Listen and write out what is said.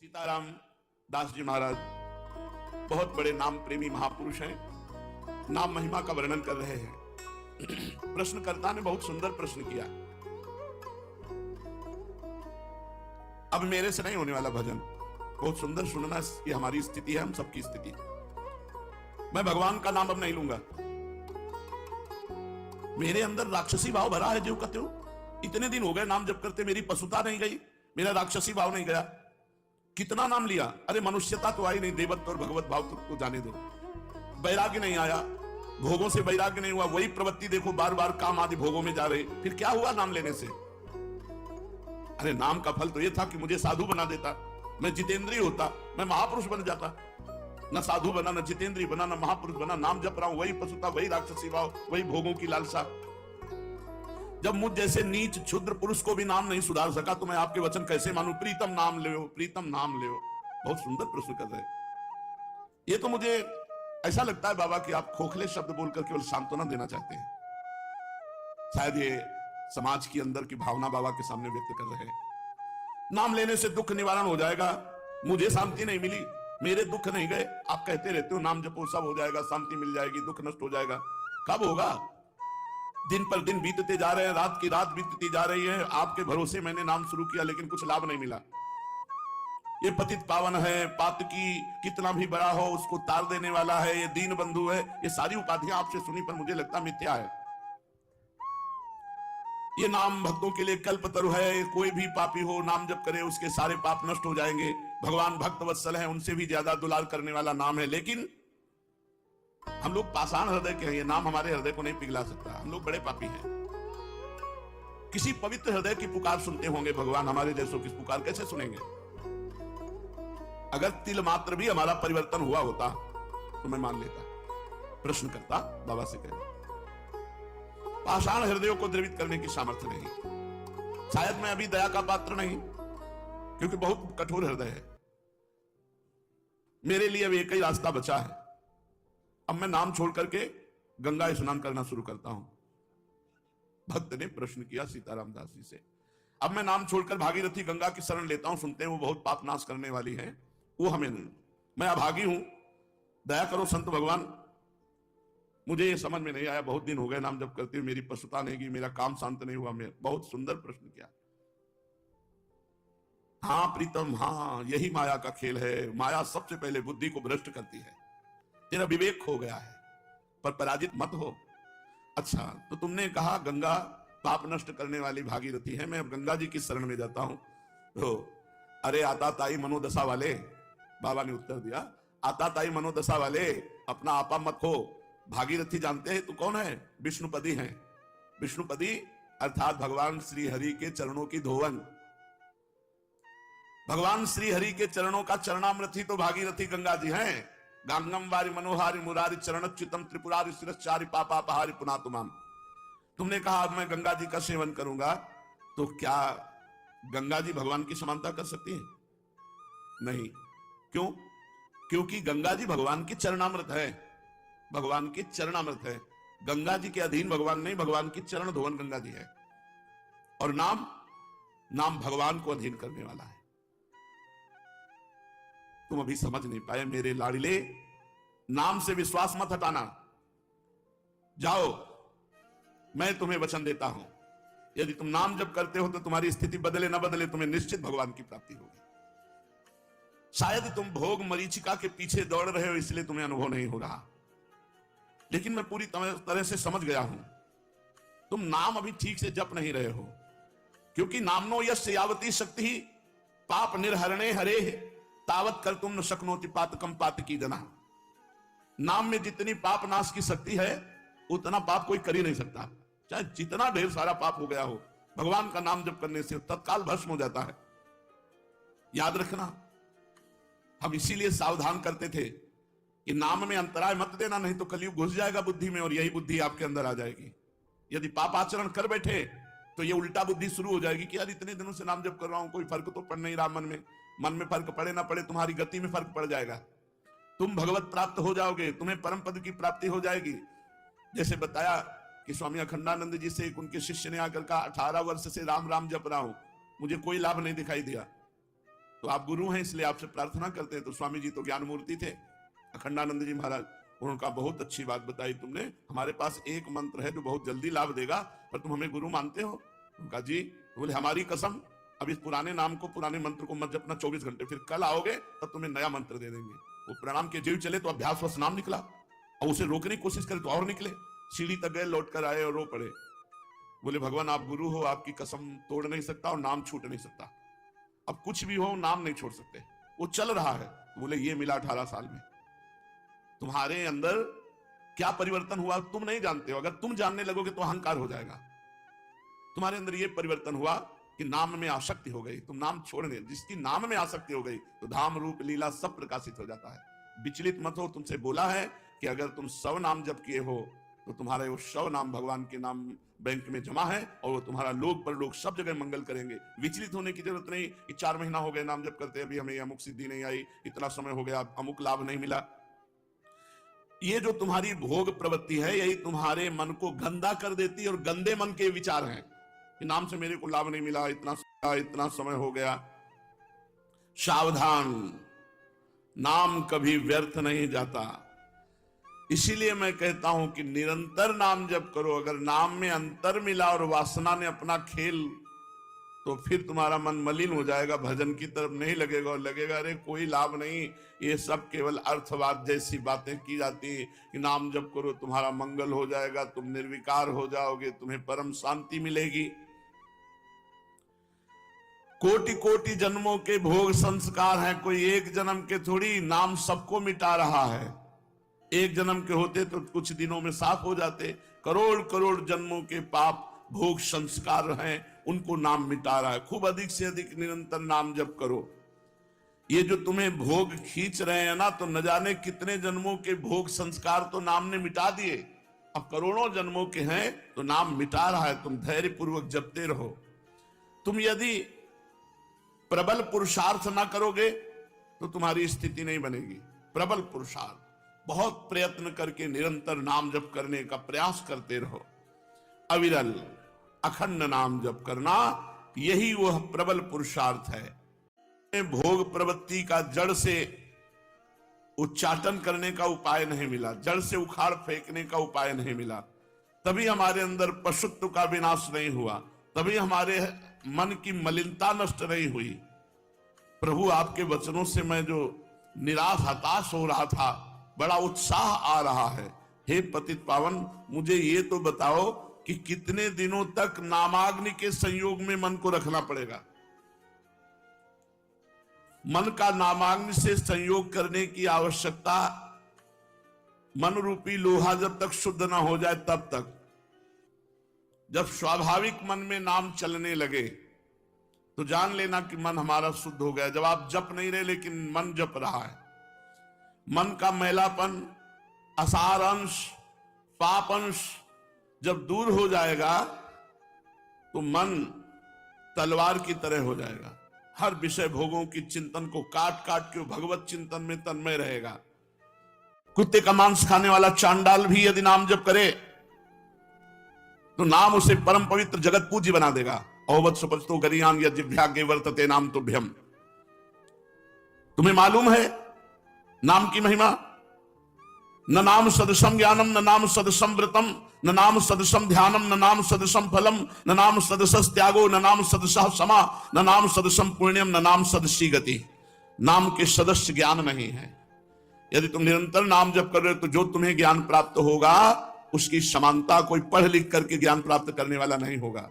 सीताराम दास जी महाराज बहुत बड़े नाम प्रेमी महापुरुष हैं। नाम महिमा का वर्णन कर रहे हैं। प्रश्नकर्ता ने बहुत सुंदर प्रश्न किया। अब मेरे से नहीं होने वाला भजन, बहुत सुंदर सुनना, ये हमारी स्थिति है, हम सबकी स्थिति। मैं भगवान का नाम अब नहीं लूंगा। मेरे अंदर राक्षसी भाव भरा है, जो कहते हो इतने दिन हो गए नाम जप करते, मेरी पशुता नहीं गई, मेरा राक्षसी भाव नहीं गया। कितना नाम लिया, अरे मनुष्यता तो आई नहीं, देवत्व और भगवत भाव तो जाने दो। वैराग्य नहीं आया, भोगों से वैराग्य नहीं हुआ, वही प्रवृत्ति देखो बार बार काम आदि भोगों में जा रहे। फिर क्या हुआ नाम लेने से? अरे नाम का फल तो यह था कि मुझे साधु बना देता, मैं जितेंद्रिय होता, मैं महापुरुष बन जाता। न साधु बना, न जितेंद्रिय बना, न महापुरुष बना। नाम जप रहा हूं, वही पशुता, वही राक्षसी भाव, वही भोगों की लालसा। जब मुझ जैसे नीच क्षुद्र पुरुष को भी नाम नहीं सुधार सका तो मैं आपके वचन कैसे मानूं? प्रीतम नाम ले, प्रीतम नाम ले। बहुत सुंदर प्रश्न कर रहे। ये तो मुझे ऐसा लगता है बाबा कि आप खोखले शब्द बोलकर केवल सांत्वना देना चाहते हैं। शायद ये समाज के अंदर की भावना बाबा के सामने व्यक्त कर रहे हैं। नाम लेने से दुख निवारण हो जाएगा, मुझे शांति नहीं मिली, मेरे दुख नहीं गए। आप कहते रहते हो नाम जपो सब हो जाएगा, शांति मिल जाएगी, दुख नष्ट हो जाएगा। कब होगा? दिन पर दिन बीतते जा रहे हैं, रात की रात बीतती जा रही है। आपके भरोसे मैंने नाम शुरू किया लेकिन कुछ लाभ नहीं मिला। ये पतित पावन है, पातकी कितना भी बड़ा हो उसको तार देने वाला है, ये दीन बंधु है, ये सारी उपाधियां आपसे सुनी पर मुझे लगता मिथ्या है। ये नाम भक्तों के लिए कल्पतरु है। कोई भी पापी हो नाम जप करे उसके सारे पाप नष्ट हो जाएंगे। भगवान भक्त वत्सल है, उनसे भी ज्यादा दुलार करने वाला नाम है। लेकिन हम लोग पाषाण हृदय के हैं, ये नाम हमारे हृदय को नहीं पिघला सकता। हम लोग बड़े पापी हैं। किसी पवित्र हृदय की पुकार सुनते होंगे भगवान, हमारे जैसों की पुकार कैसे सुनेंगे? अगर तिल मात्र भी हमारा परिवर्तन हुआ होता तो मैं मान लेता। प्रश्न करता बाबा से कह, पाषाण हृदयों को द्रवित करने की सामर्थ्य नहीं। शायद मैं अभी दया का पात्र नहीं, क्योंकि बहुत कठोर हृदय है। मेरे लिए अब एक ही रास्ता बचा है। अब मैं नाम छोड़ करके गंगा स्नान करना शुरू करता हूं। भक्त ने प्रश्न किया सीताराम दास जी से, अब मैं नाम छोड़कर भागीरथी गंगा की शरण लेता हूं। सुनते हैं वो बहुत पाप नाश करने वाली है, वो हमें नहीं। मैं अभागी हूं, दया करो संत भगवान। मुझे ये समझ में नहीं आया, बहुत दिन हो गए नाम जप करते हुए, मेरी पशुता नहीं गई, मेरा काम शांत नहीं हुआ। मैं बहुत सुंदर प्रश्न किया। हाँ प्रीतम, हाँ यही माया का खेल है। माया सबसे पहले बुद्धि को भ्रष्ट करती है। तेरा विवेक खो गया है, पर पराजित मत हो। अच्छा, तो तुमने कहा गंगा पाप नष्ट करने वाली भागीरथी है, मैं अब गंगा जी की शरण में जाता हूं। तो अरे आता ताई मनोदशा वाले, बाबा ने उत्तर दिया, आता ताई मनोदशा वाले, अपना आपा मत खो। भागीरथी जानते हैं तू कौन है? विष्णुपदी हैं। विष्णुपदी अर्थात भगवान श्री हरि के चरणों की धोवन। भगवान श्री हरि के चरणों का चरणामृत ही तो भागीरथी गंगा जी हैं। गांगम वारी मनोहारी मुरारी चरणच्युतम त्रिपुरारी शिरश्चारी पापापहारी पुनातुमाम। तुमने कहा अब मैं गंगा जी का सेवन करूंगा, तो क्या गंगा जी भगवान की समानता कर सकती है? नहीं। क्यों? क्योंकि गंगा जी भगवान की चरणामृत है। भगवान की चरणामृत है। गंगा जी के अधीन भगवान नहीं, भगवान की चरण धोवन गंगा जी है। और नाम भगवान को अधीन करने वाला है। तुम अभी समझ नहीं पाए मेरे लाडले। नाम से विश्वास मत हटाना। जाओ, मैं तुम्हें वचन देता हूं, यदि तुम नाम जप करते हो तो तुम्हारी स्थिति बदले ना बदले, तुम्हें निश्चित भगवान की प्राप्ति होगी। शायद तुम भोग मरीचिका के पीछे दौड़ रहे हो, इसलिए तुम्हें अनुभव नहीं हो रहा, लेकिन मैं पूरी तरह से समझ गया हूं। तुम नाम अभी ठीक से जप नहीं रहे हो, क्योंकि नामनो यस्य यावती शक्ति पाप निर्हरणे हरे तावत कर तुम न शक्नोति पातकम पातकी जना। नाम में जितनी पाप नाश की शक्ति है उतना पाप कोई कर ही नहीं सकता। चाहे जितना ढेर सारा पाप हो गया हो, भगवान का नाम जप करने से तत्काल भस्म हो जाता है। याद रखना, हम इसीलिए सावधान करते थे कि नाम में अंतराय मत देना, नहीं तो कलयुग घुस जाएगा बुद्धि में और यही बुद्धि आपके अंदर आ जाएगी। यदि पाप आचरण कर बैठे तो ये उल्टा बुद्धि शुरू हो जाएगी कि यार इतने दिनों से नाम जप कर रहा हूं, कोई फर्क तो पड़ नहीं रहा। मन में फर्क पड़े ना पड़े, तुम्हारी गति में फर्क पड़ जाएगा। तुम भगवत प्राप्त हो जाओगे, तुम्हें परम पद की प्राप्ति हो जाएगी। जैसे बताया कि स्वामी अखंडानंद जी से उनके शिष्य ने आकर कहा, 18 वर्ष से राम राम जप रहा हूं, मुझे कोई लाभ नहीं दिखाई दिया। तो आप गुरु हैं इसलिए आपसे प्रार्थना करते हैं। तो स्वामी जी तो ज्ञान मूर्ति थे, अखंडानंद जी महाराज, उनका बहुत अच्छी बात बताई तुमने, हमारे पास एक मंत्र है जो बहुत जल्दी लाभ देगा, पर तुम हमें गुरु मानते हो? उनका जी। बोले हमारी कसम, अब इस पुराने नाम को, पुराने मंत्र को मत जपना 24 घंटे, फिर कल आओगे तब तुम्हें नया मंत्र दे देंगे। वो प्रणाम के जीव चले तो अभ्यास नाम निकला, और उसे रोकने की कोशिश करे तो और निकले। सीढ़ी तक गए, लौट कर आए और रो पड़े। बोले भगवान आप गुरु हो, आपकी कसम तोड़ नहीं सकता और नाम छूट नहीं सकता, अब कुछ भी हो नाम नहीं छोड़ सकते। वो चल रहा है। बोले ये मिला 18 साल में, तुम्हारे अंदर क्या परिवर्तन हुआ तुम नहीं जानते हो। अगर तुम जानने लगोगे तो अहंकार हो जाएगा। तुम्हारे अंदर ये परिवर्तन हुआ कि नाम में आसक्ति हो गई, तुम नाम छोड़ गए। जिसकी नाम में आसक्ति हो गई तो धाम रूप लीला सब प्रकाशित हो जाता है। विचलित मत हो, तुमसे बोला है कि अगर तुम 100 नाम जप किए हो तो तुम्हारे वो 100 नाम भगवान के नाम बैंक में जमा है, और वो तुम्हारा लोक पर लोग सब जगह मंगल करेंगे। विचलित होने की जरूरत नहीं कि 4 महीना हो गए नाम जप करते, अभी हमें अमुक सिद्धि नहीं आई, इतना समय हो गया अमुक लाभ नहीं मिला। ये जो तुम्हारी भोग प्रवृत्ति है यही तुम्हारे मन को गंदा कर देती है, और गंदे मन के विचार हैं कि नाम से मेरे को लाभ नहीं मिला, इतना समय हो गया। सावधान, नाम कभी व्यर्थ नहीं जाता। इसीलिए मैं कहता हूं कि निरंतर नाम जप करो। अगर नाम में अंतर मिला और वासना ने अपना खेल, तो फिर तुम्हारा मन मलिन हो जाएगा, भजन की तरफ नहीं लगेगा, और लगेगा अरे कोई लाभ नहीं, ये सब केवल अर्थवाद जैसी बातें की जाती कि नाम जप करो तुम्हारा मंगल हो जाएगा, तुम निर्विकार हो जाओगे, तुम्हें परम शांति मिलेगी। कोटि कोटि जन्मों के भोग संस्कार हैं, कोई एक जन्म के थोड़ी। नाम सबको मिटा रहा है। एक जन्म के होते तो कुछ दिनों में साफ हो जाते, करोड़ करोड़ जन्मों के पाप भोग संस्कार हैं, उनको नाम मिटा रहा है। खूब अधिक से अधिक निरंतर नाम जप करो। ये जो तुम्हें भोग खींच रहे हैं ना, तो न जाने कितने जन्मों के भोग संस्कार तो नाम ने मिटा दिए, अब करोड़ों जन्मों के हैं तो नाम मिटा रहा है। तुम धैर्य पूर्वक जपते रहो। तुम यदि प्रबल पुरुषार्थ ना करोगे तो तुम्हारी स्थिति नहीं बनेगी। प्रबल पुरुषार्थ, बहुत प्रयत्न करके निरंतर नाम जप करने का प्रयास करते रहो। अविरल अखंड नाम जप करना, यही वह प्रबल पुरुषार्थ है। भोग प्रवृत्ति का जड़ से उच्चाटन करने का उपाय नहीं मिला, जड़ से उखाड़ फेंकने का उपाय नहीं मिला, तभी हमारे अंदर पशुत्व का विनाश नहीं हुआ, तभी हमारे मन की मलिनता नष्ट नहीं हुई। प्रभु आपके वचनों से मैं जो निराश हताश हो रहा था, बड़ा उत्साह आ रहा है। हे पतित पावन, मुझे ये तो बताओ कि कितने दिनों तक नामाग्नि के संयोग में मन को रखना पड़ेगा। मन का नामाग्नि से संयोग करने की आवश्यकता, मन रूपी लोहा जब तक शुद्ध ना हो जाए तब तक। जब स्वाभाविक मन में नाम चलने लगे तो जान लेना कि मन हमारा शुद्ध हो गया। जब आप जप नहीं रहे लेकिन मन जप रहा है, मन का मैलापन, असार अंश, पाप अंश जब दूर हो जाएगा तो मन तलवार की तरह हो जाएगा। हर विषय भोगों की चिंतन को काट काट के भगवत चिंतन में तन्मय रहेगा। कुत्ते का मांस खाने वाला चांडाल भी यदि नाम जप करे तो नाम उसे परम पवित्र जगत पूज्य बना देगा। अवत सुपस्तो गरियान या जिभ्याग्य वर्तते नाम तुभ्यम। तुम्हें मालूम है नाम की महिमा? न नाम सदसम ज्ञानम, न नाम सदसम व्रतम, न नाम सदसम ध्यानम, न नाम सदसम फलम, न नाम सदसस त्यागो, न नाम सदसः क्षमा, न नाम सदसम पुण्यम, न नाम सदसी गति। नाम के सदस्य ज्ञान नहीं है। यदि तुम निरंतर नाम जप कर रहे हो तो जो तुम्हें ज्ञान प्राप्त होगा उसकी समानता कोई पढ़ लिख करके ज्ञान प्राप्त करने वाला नहीं होगा।